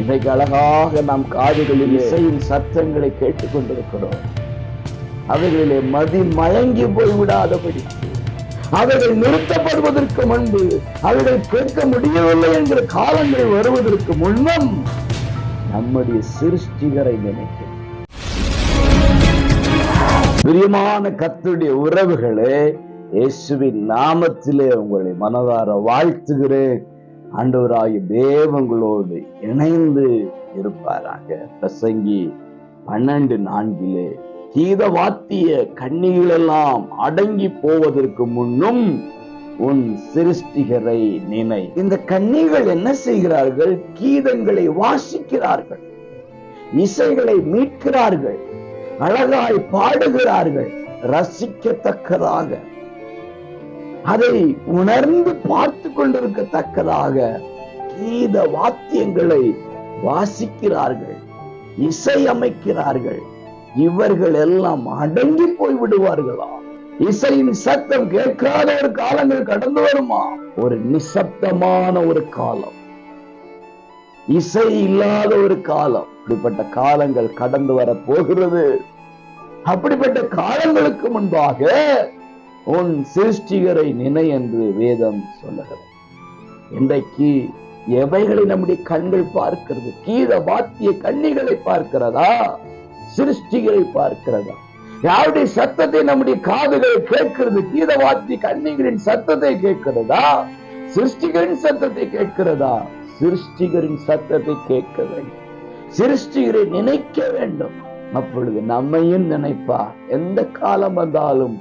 இன்றைக்கு அழகாக நாம் காதுகளில் இசையின் சத்தங்களை கேட்டுக் கொண்டிருக்கிறோம். அவைகளிலே மதி மயங்கி போய்விடாதபடி, அவைகள் நிறுத்தப்படுவதற்கு முன்பு, அவைகள் கேட்க முடியவில்லை என்கிற காலங்கள் வருவதற்கு முன்னும் நம்முடைய சிருஷ்டிகரை நினைக்கிறோம். பிரியமான கர்த்தருடைய உறவுகளே, இயேசுவின் நாமத்திலே உங்களை மனதார வாழ்த்துகிறேன். ஆண்டவராகிய தேவங்களோடு இணைந்து இருப்பாராக. பிரசங்கி 12:4 கீத வாத்திய கன்னிகளெல்லாம் அடங்கி போவதற்கு முன்னும் உன் சிருஷ்டிகரை நினை. இந்த கன்னிகள் என்ன செய்கிறார்கள்? கீதங்களை வாசிக்கிறார்கள், இசைகளை மீட்கிறார்கள், அழகாய் பாடுகிறார்கள். ரசிக்கத்தக்கதாக, அதை உணர்ந்து பார்த்து கொண்டிருக்கத்தக்கதாக கீத வாத்தியங்களை வாசிக்கிறார்கள், இசை அமைக்கிறார்கள். இவர்கள் எல்லாம் அடங்கி போய் விடுவார்களா? இசையின் சத்தம் கேட்காத ஒரு காலங்கள் கடந்து வருமா? ஒரு நிசப்தமான ஒரு காலம், இசை இல்லாத ஒரு காலம், இப்படிப்பட்ட காலங்கள் கடந்து வர போகிறது. அப்படிப்பட்ட காலங்களுக்கு முன்பாக உன் சிருஷ்டிகரை நினை என்று வேதம் சொல்லுகிறது. இன்றைக்கு எவைகளை நம்முடைய கண்கள் பார்க்கிறது? கீத வாத்திய கன்னிகளை பார்க்கிறதா? சிருஷ்டிகரை பார்க்கிறதா? யாருடைய சத்தத்தை நம்முடைய காதுகளை கேட்கிறது? கீத வாத்திய கன்னிகளின் சத்தத்தை கேட்கிறதா? சிருஷ்டிகரின் சத்தத்தை கேட்கிறதா? சிருஷ்டிகரின் சத்தத்தை கேட்க வேண்டும். சிருஷ்டிகரை நினைக்க வேண்டும். அப்பொழுது நம்மையும் நினைப்பார். எந்த காலம் வந்தாலும்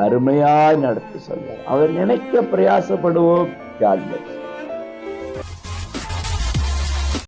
அருமையாய் நடத்தி சொல்வார். அவர் நினைக்க பிரயாசப்படுவோம்.